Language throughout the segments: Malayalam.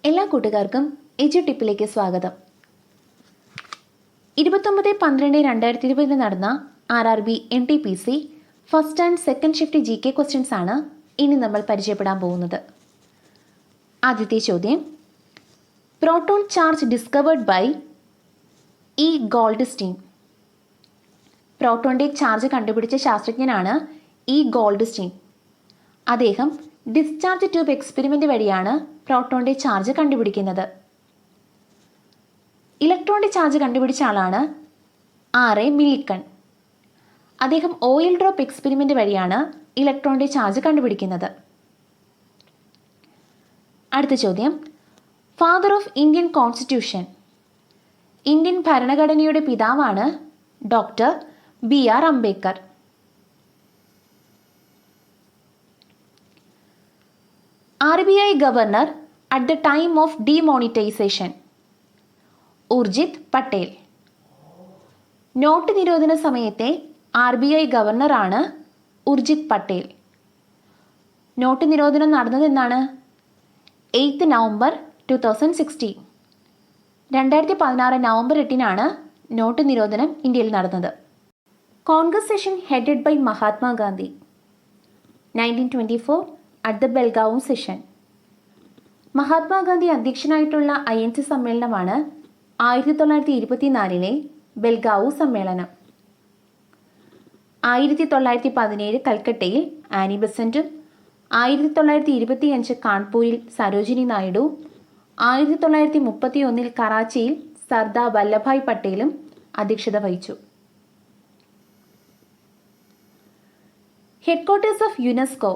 എല്ലാ കൂട്ടുകാർക്കും എജു ടിപ്പിലേക്ക് സ്വാഗതം. 29/12/2020 നടന്ന RRB NTPC first and second shift GK questions ആണ് ഇനി നമ്മൾ പരിചയപ്പെടാൻ പോകുന്നത്. ആദ്യത്തെ ചോദ്യം, proton charge discovered by E Goldstein. പ്രോട്ടോണിൻ്റെ ചാർജ് കണ്ടുപിടിച്ച ശാസ്ത്രജ്ഞനാണ് ഇ ഗോൾഡ്സ്റ്റീൻ. അദ്ദേഹം ഡിസ്ചാർജ് ട്യൂബ് എക്സ്പെരിമെൻ്റ് വഴിയാണ് പ്രോട്ടോണിൻ്റെ ചാർജ് കണ്ടുപിടിക്കുന്നത്. ഇലക്ട്രോണിൻ്റെ ചാർജ് കണ്ടുപിടിച്ച ആളാണ് R.A. മില്ലിക്കൺ. അദ്ദേഹം ഓയിൽ ഡ്രോപ്പ് എക്സ്പെരിമെൻ്റ് വഴിയാണ് ഇലക്ട്രോണിൻ്റെ ചാർജ് കണ്ടുപിടിക്കുന്നത്. അടുത്ത ചോദ്യം, father of Indian constitution. Indian ഭരണഘടനയുടെ പിതാവാണ് doctor BR Ambedkar. RBI governor at the time of demonetisation. Urjit Patel. Note നിരോധന സമയത്തെ RBI ഗവർണറാണ് ഉർജിത് പട്ടേൽ. നോട്ട് നിരോധനം നടന്നതെന്നാണ് 8 നവംബർ 2016. 2016 നവംബർ 8 നോട്ട് നിരോധനം ഇന്ത്യയിൽ നടന്നത്. Congress session headed by Mahatma Gandhi. 1924 at the ബെൽഗാവു session. Mahatma Gandhi അധ്യക്ഷനായിട്ടുള്ള INC സമ്മേളനമാണ് 1924 ബെൽഗാവു സമ്മേളനം. 1917 കൽക്കട്ടയിൽ ആനി ബെസന്റും 1925 കാൺപൂരിൽ സരോജിനി നായിഡു, 1931 കറാച്ചിയിൽ സർദാർ വല്ലഭായ് പട്ടേലും അധ്യക്ഷത വഹിച്ചു. Headquarters of UNESCO,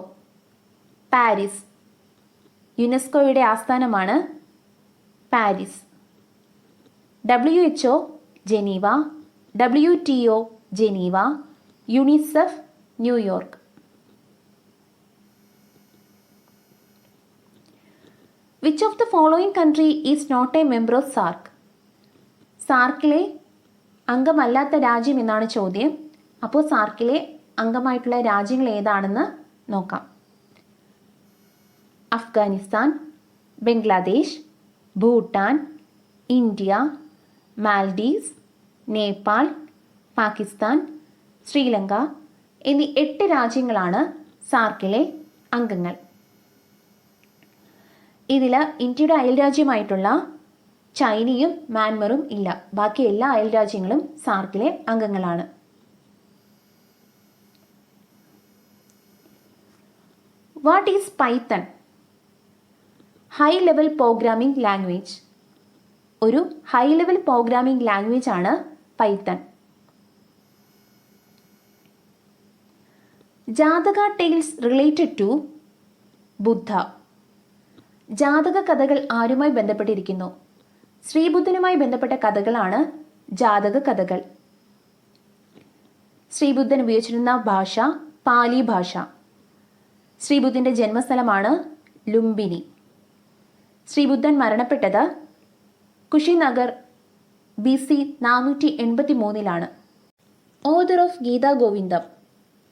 Paris. യുനെസ്കോയുടെ ആസ്ഥാനമാണ് Paris. WHO Geneva, WTO Geneva, UNICEF New York. Which of the following country is not a member of SAARC. സാർക്കിലെ അംഗമല്ലാത്ത രാജ്യം എന്നാണ് ചോദ്യം. അപ്പോൾ സാർക്കിലെ അംഗമായിട്ടുള്ള രാജ്യങ്ങൾ ഏതാണെന്ന് നോക്കാം. അഫ്ഗാനിസ്ഥാൻ, ബംഗ്ലാദേശ്, ഭൂട്ടാൻ, ഇന്ത്യ, മാൽഡീവ്സ്, നേപ്പാൾ, പാകിസ്ഥാൻ, ശ്രീലങ്ക എന്നീ 8 രാജ്യങ്ങളാണ് സാർക്കിലെ അംഗങ്ങൾ. ഇതിൽ ഇന്ത്യയുടെ അയൽരാജ്യമായിട്ടുള്ള ചൈനയും മ്യാൻമറും ഇല്ല. ബാക്കി എല്ലാ അയൽരാജ്യങ്ങളും സാർക്കിലെ അംഗങ്ങളാണ്. What is Python? High level programming language. ഒരു ഹൈ ലെവൽ പ്രോഗ്രാമിംഗ് ലാംഗ്വേജ് ആണ് Python. Jataka tales related to ബുദ്ധ. ജാതക കഥകൾ ആരുമായി ബന്ധപ്പെട്ടിരിക്കുന്നു? ശ്രീബുദ്ധനുമായി ബന്ധപ്പെട്ട കഥകളാണ് ജാതക കഥകൾ. ശ്രീബുദ്ധൻ ഉപയോഗിച്ചിരുന്ന ഭാഷ പാലി ഭാഷ. ശ്രീബുദ്ധൻ്റെ ജന്മസ്ഥലമാണ് ലുംബിനി. ശ്രീബുദ്ധൻ മരണപ്പെട്ടത് Kushinagar BC 483. Author of Gita Govindam,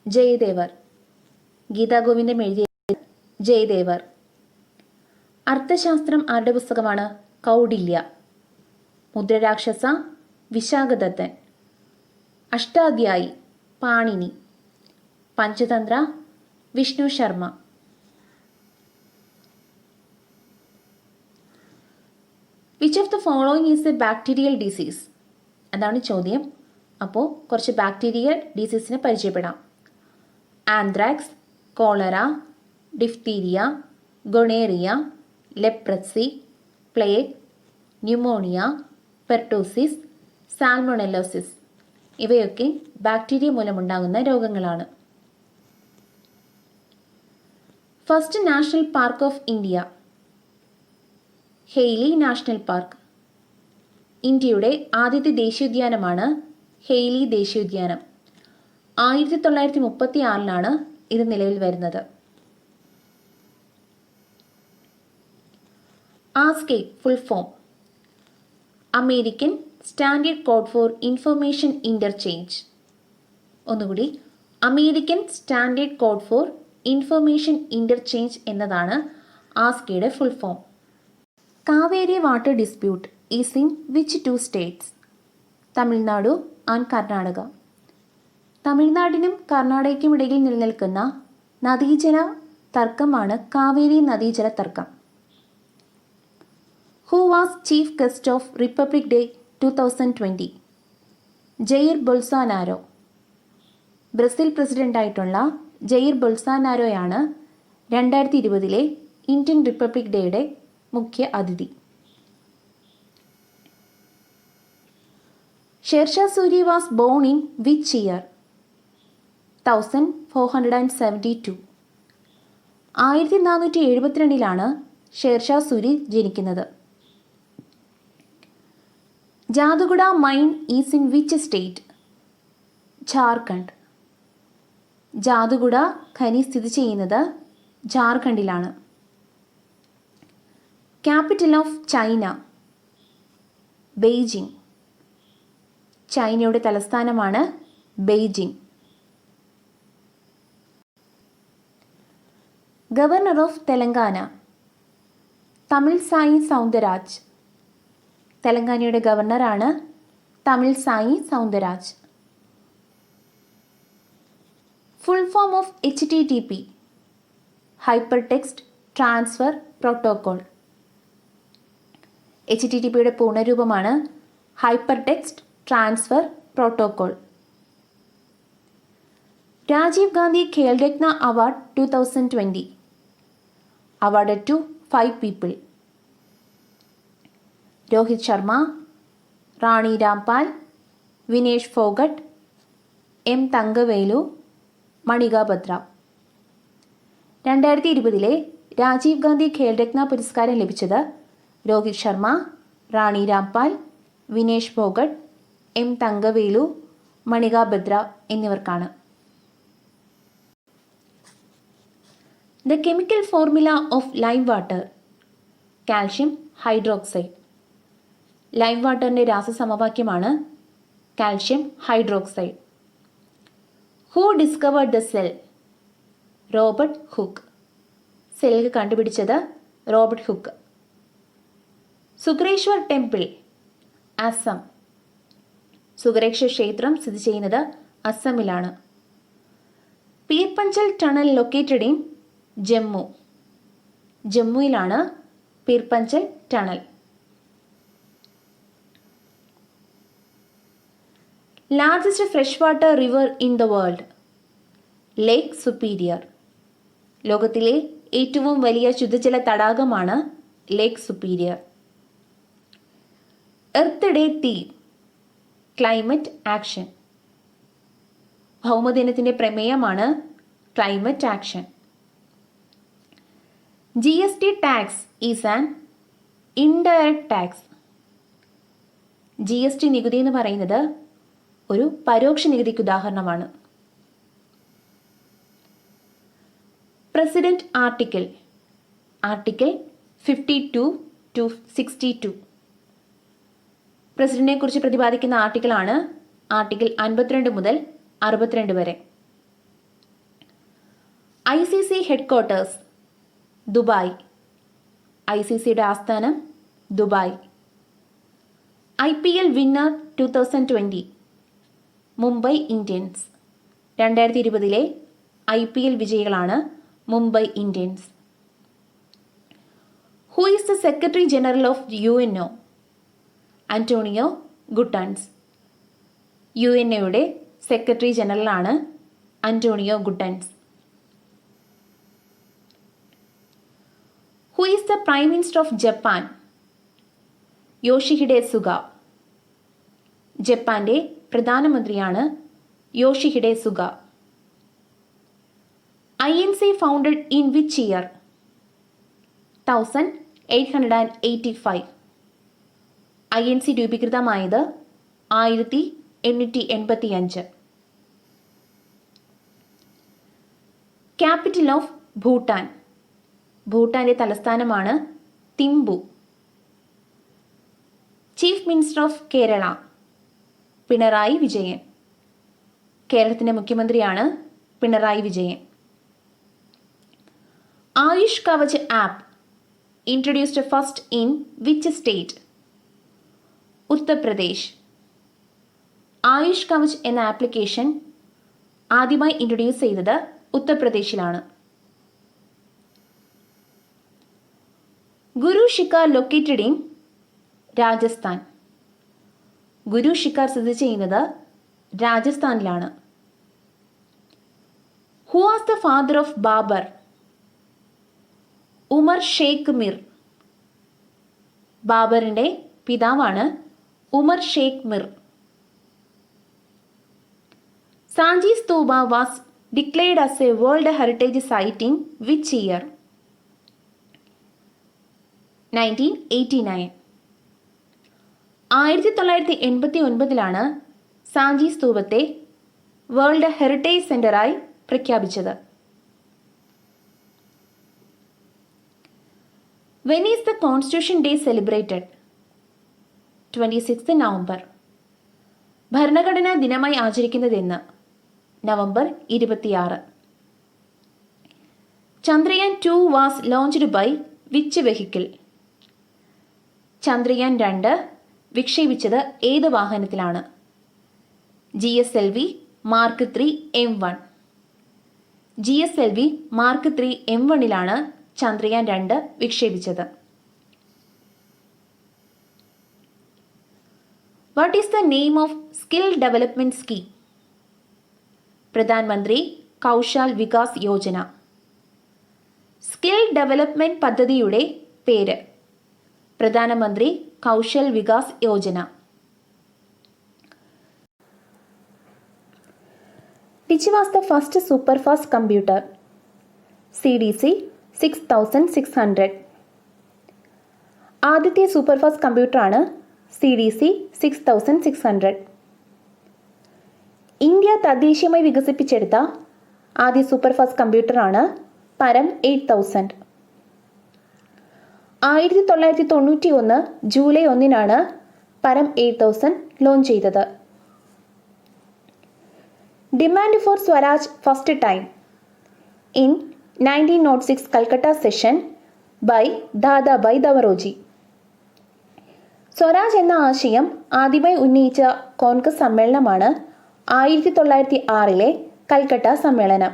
Jayadevar. Gita Govindam എഴുതിയത് ജയദേവർ. അർത്ഥശാസ്ത്രം ആരുടെ പുസ്തകമാണ്? കൗടില്യ. മുദ്രരാക്ഷസ വിശാഖദത്തൻ. Ashtadhyayi Panini. Panchatantra Vishnu Sharma. Which of the following is a bacterial disease? അതാണ് ചോദ്യം. അപ്പോൾ കുറച്ച് ബാക്ടീരിയൽ ഡിസീസിനെ പരിചയപ്പെടാം. Anthrax, cholera, diphtheria, gonorrhoea, leprosy, plague, pneumonia, pertussis, salmonellosis. ഇവയൊക്കെ ബാക്ടീരിയ മൂലമുണ്ടാകുന്ന രോഗങ്ങളാണ്. First national park of India, Hailey national park. ഇന്ത്യയുടെ ആദ്യത്തെ ദേശീയോദ്യാനമാണ് ഹെയ്ലി ദേശീയോദ്യാനം. 1936 ഇത് നിലവിൽ വരുന്നത്. ASCII full form. American standard code for information interchange. ഒന്നുകൂടി, American standard code for information interchange എന്നതാണ് ആസ്കയുടെ full form. Kaveri water dispute is in which two states? Tamil Nadu and Karnataka. തമിഴ്നാടിനും കർണാടകയ്ക്കും ഇടയിൽ നിലനിൽക്കുന്ന നദീജല തർക്കമാണ് കാവേരി നദീജല തർക്കം. Who was chief guest of Republic Day 2020? Jair Bolsonaro. Brazil പ്രസിഡന്റായിട്ടുള്ള ജെയിർ ബൊൾസോനാരോയാണ് 2020 ഇന്ത്യൻ റിപ്പബ്ലിക് ഡേയുടെ മുഖ്യ അതിഥി. Sher Shah Suri was born in which year? 1472. 1472 Sher Shah Suri ജനിക്കുന്നത്. Jaduguda mine is in which state? Jharkhand. Jaduguda ഖനി സ്ഥിതി ചെയ്യുന്നത് ജാർഖണ്ഡിലാണ്. Capital of China? ബെയ്ജിംഗ്. ചൈനയുടെ തലസ്ഥാനമാണ് Beijing. Governor of Telangana? Tamilisai Soundaraj. തെലങ്കാനയുടെ ഗവർണറാണ് Tamilisai Soundaraj. Full form of HTTP? Hyper text transfer protocol. HTTPയുടെ പൂർണ്ണരൂപമാണ് hyper text transfer protocol. Rajiv Gandhi Khel Ratna award 2020. awarded to 5 people. Rohit Sharma, Rani Rampal, Vinesh Phogat, M. Thangavelu, Manika Batra. 2020 Rajiv Gandhi Khel Ratna പുരസ്കാരം ലഭിച്ചത് രോഹിത് ശർമ്മ, റാണി രാംപാൽ, വിനേഷ് ഫോഗട്ട്, M. തങ്കവേലു, മണിക ബത്ര എന്നിവർക്കാണ്. The chemical formula of lime water? Calcium hydroxide. Lime വാട്ടറിൻ്റെ രാസസമവാക്യമാണ് calcium hydroxide. Who discovered the cell? Robert Hooke. Cell കണ്ടുപിടിച്ചത് Robert Hooke. Sukreswar temple, Assam. Sukreswar ക്ഷേത്രം സ്ഥിതി ചെയ്യുന്നത് അസമിലാണ്. Pir Panjal tunnel located in Jammu. ജമ്മുവിലാണ് Pir Panjal tunnel. Largest fresh water river in the world? Lake Superior. ലോകത്തിലെ ഏറ്റവും വലിയ ശുദ്ധജല തടാകമാണ് Lake Superior. Earth Day theme? Climate action. ഭൗമദിനത്തിൻ്റെ പ്രമേയമാണ് climate action. GST tax is an indirect tax. GST നികുതി എന്ന് പറയുന്നത് ഒരു പരോക്ഷ നികുതിക്ക് ഉദാഹരണമാണ്. President article? Article 52 to 62. പ്രസിഡന്റിനെ കുറിച്ച് പ്രതിപാദിക്കുന്ന ആർട്ടിക്കിളാണ് ആർട്ടിക്കിൾ 52 മുതൽ 62 വരെ. ICC headquarters? ദുബായ്. ICCയുടെ ആസ്ഥാനം Dubai. IPL winner 2020? Mumbai Indians. 2020 IPL വിജയികളാണ് Mumbai Indians. Who is the secretary general of UNO? Antonio Guterres. UNOയുടെ സെക്രട്ടറി ജനറലാണ് Antonio Guterres. Who is the Prime Minister of Japan? Yoshihide Suga. ജപ്പാന്റെ പ്രധാനമന്ത്രിയാണ് Yoshihide Suga. INC founded in which year? 1885. INC രൂപീകൃതമായത് 1885. Capital of Bhutan? ഭൂട്ടാന്റെ തലസ്ഥാനമാണ് Thimphu. Chief minister of Kerala? Pinarayi Vijayan. കേരളത്തിൻ്റെ മുഖ്യമന്ത്രിയാണ് Pinarayi Vijayan. Ayush Kavach app introduced first in which state? Uttar Pradesh. Ayush Kavach എന്ന ആപ്ലിക്കേഷൻ ആദ്യമായി ഇൻട്രൊഡ്യൂസ് ചെയ്തത് ഉത്തർപ്രദേശിലാണ്. Guru Shikhar located in Rajasthan. ഗുരു ശിഖർ സ്ഥിതി ചെയ്യുന്നത് രാജസ്ഥാനിലാണ്. Who was the father of Babur? Umar Sheikh Mir. ബാബറിൻ്റെ പിതാവാണ് Umar Sheikh Mir. Sanchi stupa was declared as a world heritage site in which year? 1989. 1989 Sanchi സ്തൂപത്തെ വേൾഡ് ഹെറിറ്റേജ് സെൻ്ററായി പ്രഖ്യാപിച്ചത്. When is the constitution day celebrated? 26 November. ഭരണഘടനാ ദിനമായി ആചരിക്കുന്നതെന്ന്? November 26. Chandrayaan 2 was launched by which vehicle? Chandrayaan 2 വിക്ഷേപിച്ചത് ഏത് വാഹനത്തിലാണ്? GSLV Mark 3 M1. GSLV Mark 3 M1ലാണ് ചന്ദ്രയാൻ 2 വിക്ഷേപിച്ചത്. What is the name of skill development scheme? Pradhan Mantri Kaushal Vikas Yojana. Skill development പദ്ധതിയുടെ പേര്? പ്രധാനമന്ത്രി Kaushal Vikas Yojana. Which was the first superfast computer? CDC 6600. ആദ്യത്തെ സൂപ്പർഫാസ്റ്റ് കമ്പ്യൂട്ടറാണ് CDC 6600. ഇന്ത്യ തദ്ദേശീയമായി വികസിപ്പിച്ചെടുത്ത ആദ്യ സൂപ്പർഫാസ്റ്റ് കമ്പ്യൂട്ടറാണ് പരം 8000. 1991 ജൂലൈ 1 പരം 8000 ലോഞ്ച് ചെയ്തത്. Demand for Swaraj first time in 1906 Calcutta session by Dadabhai Naoroji. Swaraj എന്ന ആശയം ആദ്യമായി ഉന്നയിച്ച കോൺഗ്രസ് സമ്മേളനമാണ് 1906 കൽക്കട്ട സമ്മേളനം.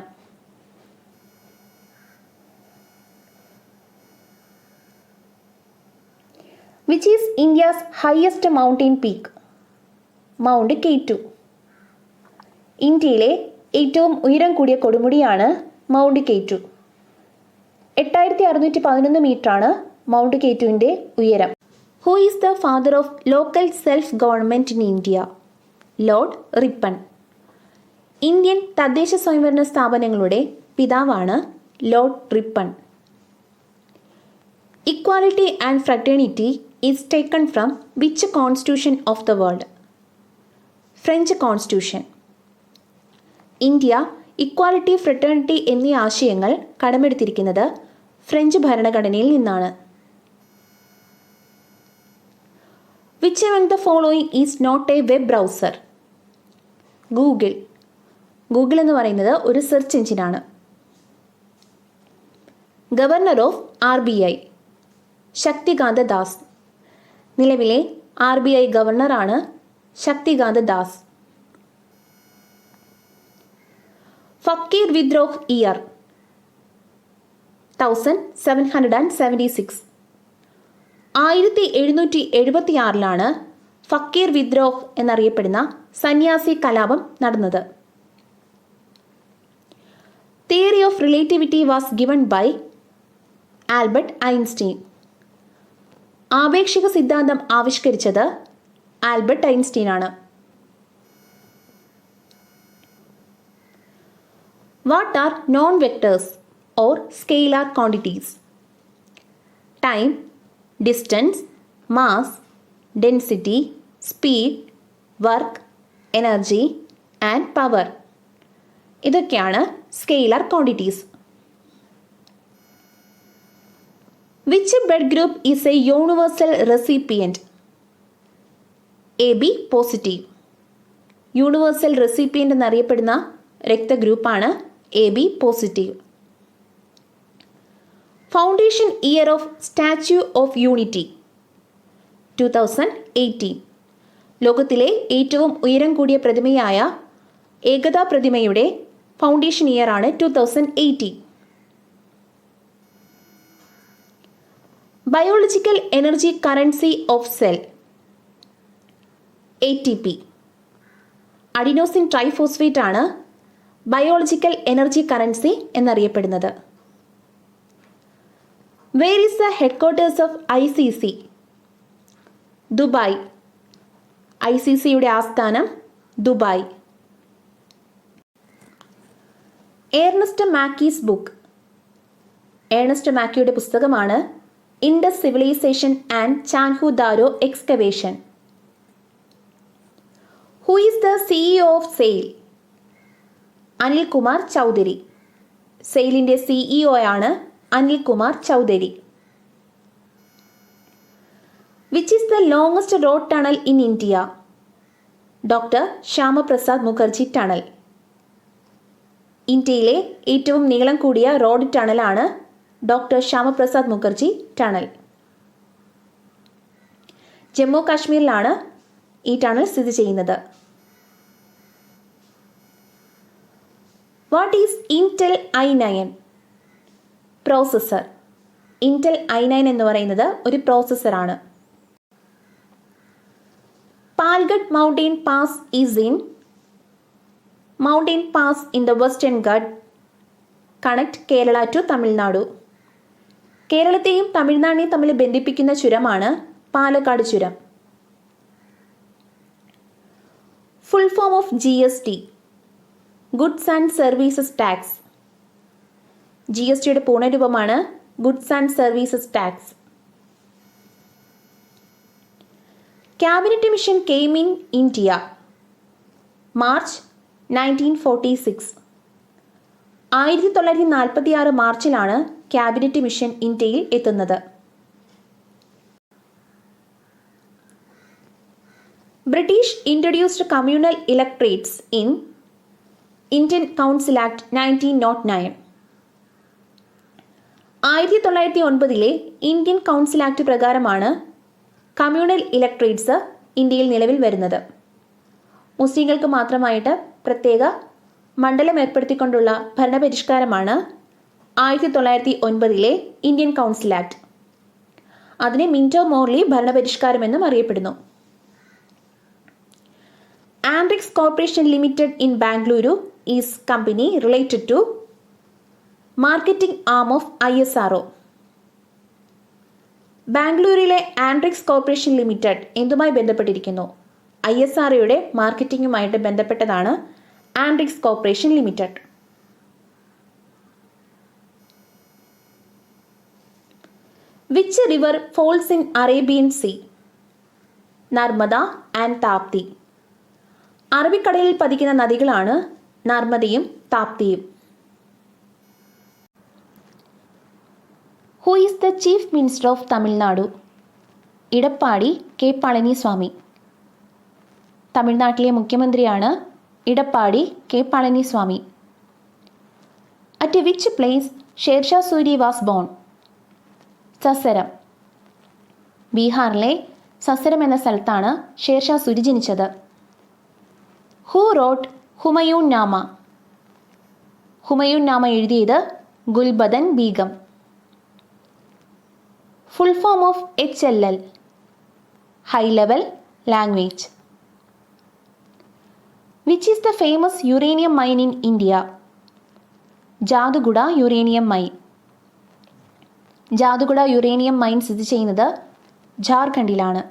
Which is India's highest mountain peak? Mount K2. ഇന്ത്യയിലെ ഏറ്റവും ഉയരം കൂടിയ കൊടുമുടിയാണ് മൗണ്ട് K2. 8611 മീറ്ററാണ് മൗണ്ട് K2വിൻ്റെ ഉയരം. Who is the father of local self government in India? Lord Ripon. Indian തദ്ദേശ സ്വയംഭരണ സ്ഥാപനങ്ങളുടെ പിതാവാണ് Lord Ripon. Equality and fraternity is taken from which constitution of the world? French Constitution. India equality fraternity എന്നീ ആശയങ്ങൾ കടമെടുത്തിരിക്കുന്നത് ഫ്രഞ്ച് ഭരണഘടനയിൽ നിന്നാണ്. Which among the following is not a web browser? Google. Google എന്ന് പറയുന്നത് ഒരു സെർച്ച് എഞ്ചിനാണ്. Governor of RBI Shaktikanta Das. നിലവിലെ RBI ഗവർണറാണ് ശക്തികാന്ത ദാസ്. ഫക്കീർ വിദ്രോഹ് ഇയർ 1776. 1776 ഫക്കീർ വിദ്രോഹ് എന്നറിയപ്പെടുന്ന സന്യാസി കലാപം നടന്നത്. Theory of relativity was given by Albert Einstein. ആപേക്ഷിക സിദ്ധാന്തം ആവിഷ്കരിച്ചത് ആൽബർട്ട് ഐൻസ്റ്റീൻ ആണ്. What are non vectors or scalar quantities? Time, distance, mass, density, speed, work, energy and power. ഇതൊക്കെയാണ് scalar quantities. Which blood group is a universal recipient? AB positive. Universal recipient എന്നറിയപ്പെടുന്ന രക്തഗ്രൂപ്പാണ് AB positive. Foundation year of statue of unity 2018. ലോകത്തിലെ ഏറ്റവും ഉയരം കൂടിയ പ്രതിമയായ ഏകതാ പ്രതിമയുടെ ഫൗണ്ടേഷൻ ഇയർ ആണ് 2018. Biological energy currency of cell ATP. Adenosine triphosphate ആണ് ബയോളജിക്കൽ എനർജി കറൻസി എന്നറിയപ്പെടുന്നത്. Where is the headquarters of ICC? Dubai. ICCയുടെ ആസ്ഥാനം Dubai. Ernest Mackay's book. Ernest മാക്കിയുടെ പുസ്തകമാണ് Indus civilisation and Chanhudaro excavation. Who is the CEO of SAIL? Anil Kumar Chaudhary. സെയിലിൻ്റെ CEO ആണ് Anil Kumar Chaudhary. Which is the longest road tunnel in India? Doctor Syama Prasad Mukherjee tunnel. ഇന്ത്യയിലെ ഏറ്റവും നീളം കൂടിയ road ടണലാണ് doctor Syama Prasad Mukherjee tunnel. Jammu കാശ്മീരിലാണ് ഈ ടണൽ സ്ഥിതി ചെയ്യുന്നത്. What is Intel i9? Processor. Intel i9 എന്ന് പറയുന്നത് ഒരു പ്രോസസ്സറാണ്. Palghat mountain pass is in. Mountain pass in the Western Ghat connect Kerala to Tamil Nadu. കേരളത്തെയും തമിഴ്നാടിനെയും തമ്മിൽ ബന്ധിപ്പിക്കുന്ന ചുരമാണ് പാലക്കാട് ചുരം. Full form of GST? Goods and services tax. GSTയുടെ പൂർണ്ണരൂപമാണ് goods and services tax. Cabinet mission came in India March 1946. 1946 മാർച്ചിലാണ് ക്യാബിനറ്റ് മിഷൻ ഇന്ത്യയിൽ എത്തുന്നത്. British introduced communal electorates in Indian Council Act 1909. 1909 Indian Council Act പ്രകാരമാണ് കമ്മ്യൂണൽ ഇലക്ട്രേറ്റ്സ് ഇന്ത്യയിൽ നിലവിൽ വരുന്നത്. മുസ്ലിങ്ങൾക്ക് മാത്രമായിട്ട് പ്രത്യേക മണ്ഡലം ഏർപ്പെടുത്തിക്കൊണ്ടുള്ള ഭരണപരിഷ്കാരമാണ് 1909 ഇന്ത്യൻ കൗൺസിൽ ആക്ട്. അതിനെ മിന്റോ മോർലി ഭരണപരിഷ്കാരമെന്നും അറിയപ്പെടുന്നു. Antrix corporation limited in Bengaluru is company related to marketing arm of ISRO. ബാംഗ്ലൂരിലെ ആംബ്രിക്സ് കോർപ്പറേഷൻ ലിമിറ്റഡ് എന്തുമായി ബന്ധപ്പെട്ടിരിക്കുന്നു? ISROയുടെ മാർക്കറ്റിംഗുമായിട്ട് ബന്ധപ്പെട്ടതാണ് Antrix corporation limited. Which river falls in Arabian Sea? Narmada and Tapti. അറബിക്കടലിൽ പതിക്കുന്ന നദികളാണ് നർമ്മദയും താപ്തിയും. Who is the chief minister of Tamil Nadu? Edappadi K Palaniswami. തമിഴ്നാട്ടിലെ മുഖ്യമന്ത്രിയാണ് Edappadi K Palaniswami. At which place Sher Shah Suri was born? Sasaram. ബീഹാറിലെ സസരം എന്ന സ്ഥലത്താണ് ഷേർഷാ സൂരി ജനിച്ചത്. ഹു റോട്ട് ഹുമയൂൺ നാമ? ഹുമയൂൺ നാമ എഴുതിയത് Gulbadan Begum. Full form of HLL? High level language. Which is the famous uranium mine in India? Jaduguda uranium mine. Jaduguda uranium mine സ്ഥിതി ചെയ്യുന്നത് ജാർഖണ്ഡിലാണ്.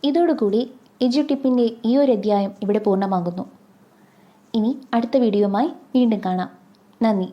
ഇതോടുകൂടി എജ്യൂടിപ്പിൻ്റെ ഈ ഒരു അധ്യായം ഇവിടെ പൂർണ്ണമാകുന്നു. ഇനി അടുത്ത വീഡിയോയുമായി വീണ്ടും കാണാം. നന്ദി.